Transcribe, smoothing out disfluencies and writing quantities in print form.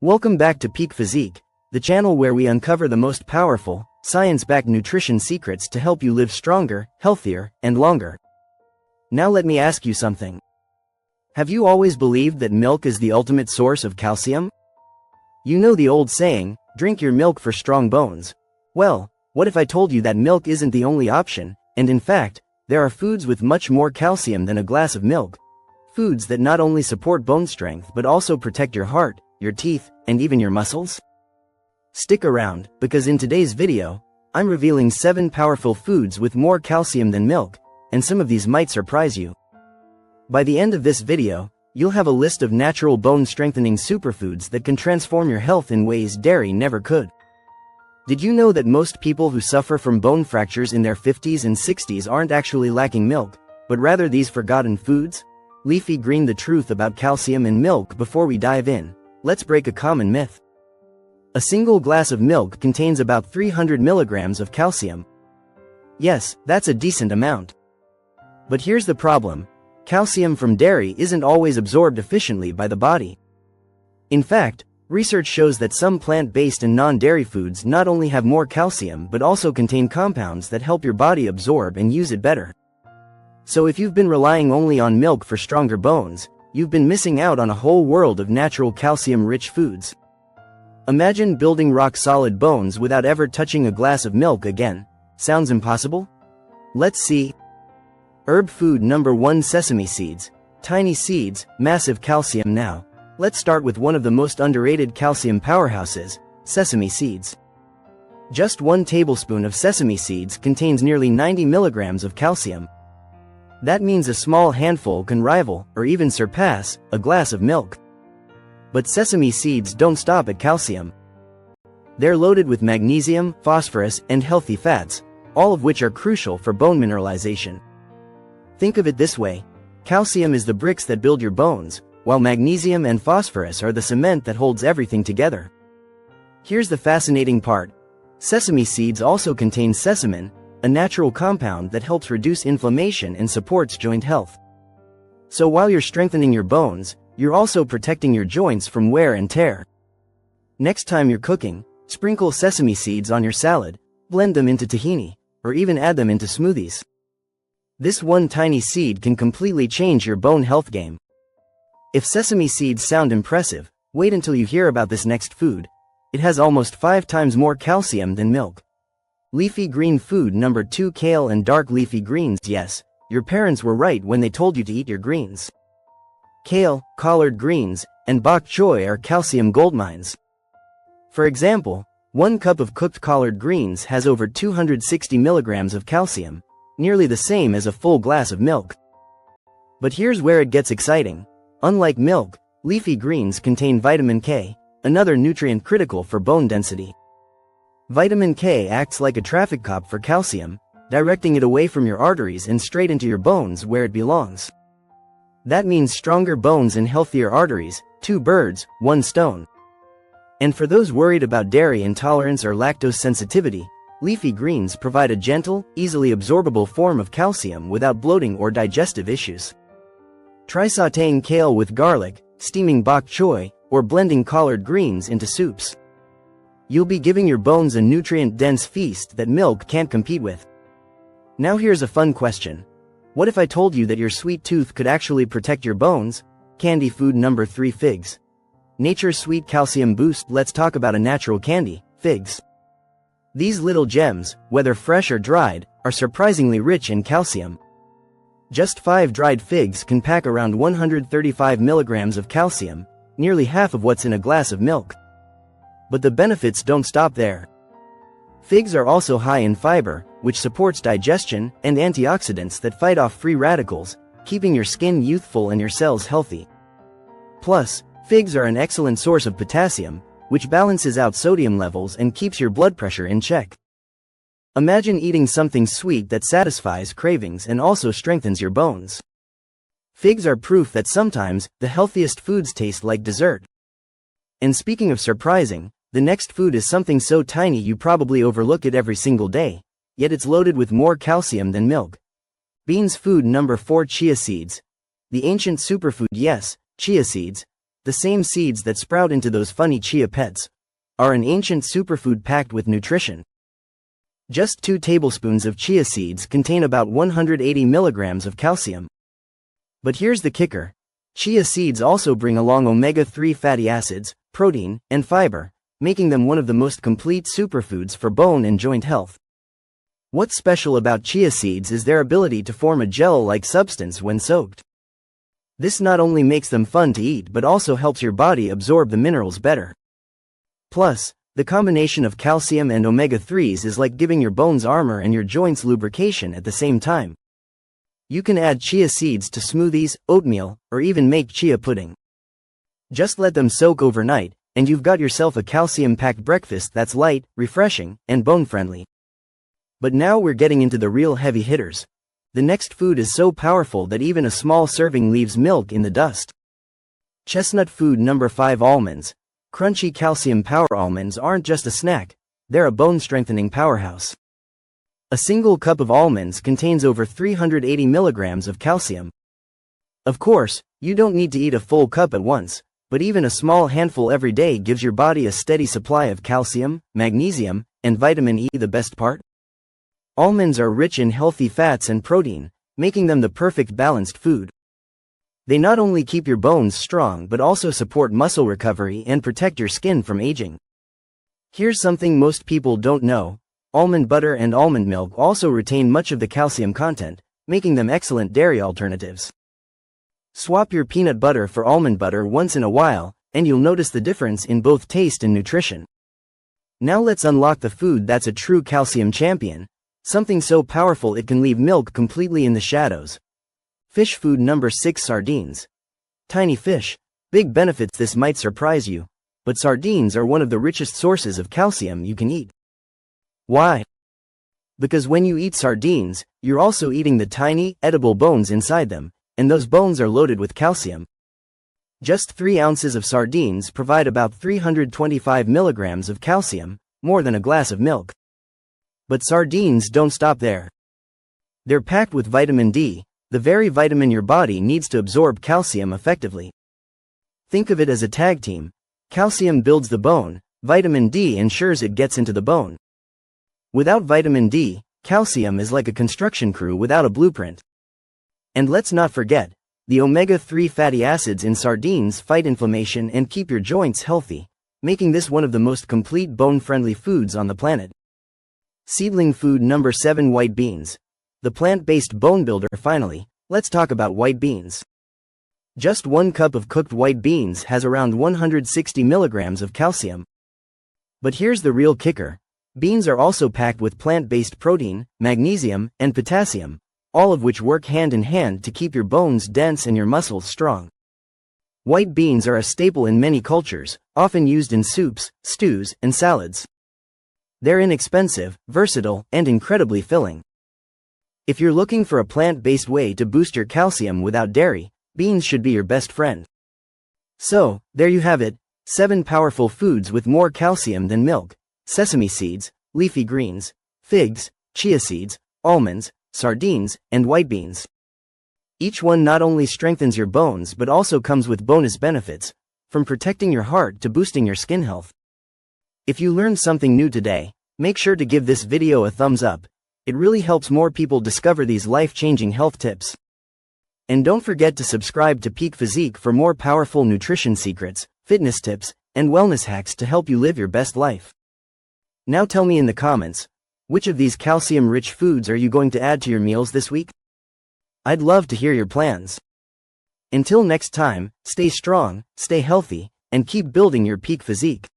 Welcome back to Physique, the channel where we uncover the most powerful, science-backed nutrition secrets to help you live stronger, healthier, and longer. Now let me ask you something. Have you always believed that milk is the ultimate source of calcium? You know the old saying, drink your milk for strong bones. Well, what if I told you that milk isn't the only option, and in fact, there are foods with much more calcium than a glass of milk. Foods that not only support bone strength but also protect your heart, your teeth, and even your muscles? Stick around, because in today's video, I'm revealing 7 powerful foods with more calcium than milk, and some of these might surprise you. By the end of this video, you'll have a list of natural bone-strengthening superfoods that can transform your health in ways dairy never could. Did you know that most people who suffer from bone fractures in their 50s and 60s aren't actually lacking milk, but rather these forgotten foods? Leafy Green. The truth about calcium in milk. Before we dive in, let's break a common myth. A single glass of milk contains about 300 milligrams of calcium. Yes, that's a decent amount. But here's the problem. Calcium from dairy isn't always absorbed efficiently by the body. In fact, research shows that some plant-based and non-dairy foods not only have more calcium but also contain compounds that help your body absorb and use it better. So if you've been relying only on milk for stronger bones, you've been missing out on a whole world of natural calcium-rich foods. Imagine building rock-solid bones without ever touching a glass of milk again. Sounds impossible? Let's see. Herb food number 1. Sesame seeds. Tiny seeds, massive calcium. Now, let's start with one of the most underrated calcium powerhouses, sesame seeds. Just 1 tablespoon of sesame seeds contains nearly 90 milligrams of calcium. That means a small handful can rival, or even surpass, a glass of milk. But sesame seeds don't stop at calcium. They're loaded with magnesium, phosphorus, and healthy fats, all of which are crucial for bone mineralization. Think of it this way. Calcium is the bricks that build your bones, while magnesium and phosphorus are the cement that holds everything together. Here's the fascinating part. Sesame seeds also contain sesamin, a natural compound that helps reduce inflammation and supports joint health. So while you're strengthening your bones, you're also protecting your joints from wear and tear. Next time you're cooking, sprinkle sesame seeds on your salad, blend them into tahini, or even add them into smoothies. This one tiny seed can completely change your bone health game. If sesame seeds sound impressive, wait until you hear about this next food. It has almost 5 times more calcium than milk. Leafy green food number 2. Kale and dark leafy greens. Yes, your parents were right when they told you to eat your greens. Kale, collard greens, and bok choy are calcium goldmines. For example, 1 cup of cooked collard greens has over 260 milligrams of calcium, nearly the same as a full glass of milk. But here's where it gets exciting. Unlike milk, leafy greens contain vitamin K, another nutrient critical for bone density. Vitamin K acts like a traffic cop for calcium, directing it away from your arteries and straight into your bones where it belongs. That means stronger bones and healthier arteries, 2 birds, 1 stone. And for those worried about dairy intolerance or lactose sensitivity, leafy greens provide a gentle, easily absorbable form of calcium without bloating or digestive issues. Try sautéing kale with garlic, steaming bok choy, or blending collard greens into soups. You'll be giving your bones a nutrient-dense feast that milk can't compete with. Now here's a fun question. What if I told you that your sweet tooth could actually protect your bones? Candy food number 3. Figs. Nature's sweet calcium boost. Let's talk about a natural candy, figs. These little gems, whether fresh or dried, are surprisingly rich in calcium. Just 5 dried figs can pack around 135 milligrams of calcium, nearly half of what's in a glass of milk. But the benefits don't stop there. Figs are also high in fiber, which supports digestion, and antioxidants that fight off free radicals, keeping your skin youthful and your cells healthy. Plus, figs are an excellent source of potassium, which balances out sodium levels and keeps your blood pressure in check. Imagine eating something sweet that satisfies cravings and also strengthens your bones. Figs are proof that sometimes, the healthiest foods taste like dessert. And speaking of surprising, the next food is something so tiny you probably overlook it every single day, yet it's loaded with more calcium than milk. Beans food number 4. Chia seeds. The ancient superfood. Yes, chia seeds. the same seeds that sprout into those funny chia pets, are an ancient superfood packed with nutrition. Just 2 tablespoons of chia seeds contain about 180 milligrams of calcium. But here's the kicker. Chia seeds also bring along omega-3 fatty acids, protein, and fiber, making them one of the most complete superfoods for bone and joint health. What's special about chia seeds is their ability to form a gel-like substance when soaked. This not only makes them fun to eat but also helps your body absorb the minerals better. Plus, the combination of calcium and omega-3s is like giving your bones armor and your joints lubrication at the same time. You can add chia seeds to smoothies, oatmeal, or even make chia pudding. Just let them soak overnight, and you've got yourself a calcium-packed breakfast that's light, refreshing, and bone-friendly. But now we're getting into the real heavy hitters. The next food is so powerful that even a small serving leaves milk in the dust. Chestnut food number 5. Almonds. Crunchy calcium power almonds aren't just a snack, they're a bone-strengthening powerhouse. A single cup of almonds contains over 380 milligrams of calcium. Of course, you don't need to eat a full cup at once, but even a small handful every day gives your body a steady supply of calcium, magnesium, and vitamin E. The best part? Almonds are rich in healthy fats and protein, making them the perfect balanced food. They not only keep your bones strong but also support muscle recovery and protect your skin from aging. Here's something most people don't know. Almond butter and almond milk also retain much of the calcium content, making them excellent dairy alternatives. Swap your peanut butter for almond butter once in a while, and you'll notice the difference in both taste and nutrition. Now let's unlock the food that's a true calcium champion, something so powerful it can leave milk completely in the shadows. Fish food number 6. Sardines. Tiny fish, big benefits. This might surprise you, but sardines are one of the richest sources of calcium you can eat. Why? Because when you eat sardines, you're also eating the tiny, edible bones inside them, and those bones are loaded with calcium. Just 3 ounces of sardines provide about 325 milligrams of calcium, more than a glass of milk. But sardines don't stop there. They're packed with vitamin D, the very vitamin your body needs to absorb calcium effectively. Think of it as a tag team. Calcium builds the bone, vitamin D ensures it gets into the bone. Without vitamin D, calcium is like a construction crew without a blueprint. And let's not forget, the omega-3 fatty acids in sardines fight inflammation and keep your joints healthy, making this one of the most complete bone-friendly foods on the planet. Seedling food number 7. White beans. The plant-based bone builder. Finally, let's talk about white beans. Just 1 cup of cooked white beans has around 160 milligrams of calcium. But here's the real kicker. Beans are also packed with plant-based protein, magnesium, and potassium, all of which work hand in hand to keep your bones dense and your muscles strong. White beans are a staple in many cultures, often used in soups, stews, and salads. They're inexpensive, versatile, and incredibly filling. If you're looking for a plant-based way to boost your calcium without dairy, beans should be your best friend. So, there you have it, 7 powerful foods with more calcium than milk: sesame seeds, leafy greens, figs, chia seeds, almonds, sardines, and white beans. Each one not only strengthens your bones but also comes with bonus benefits, from protecting your heart to boosting your skin health. If you learned something new today, make sure to give this video a thumbs up. It really helps more people discover these life-changing health tips. And don't forget to subscribe to Peak Physique for more powerful nutrition secrets, fitness tips, and wellness hacks to help you live your best life. Now tell me in the comments, which of these calcium-rich foods are you going to add to your meals this week? I'd love to hear your plans. Until next time, stay strong, stay healthy, and keep building your peak physique.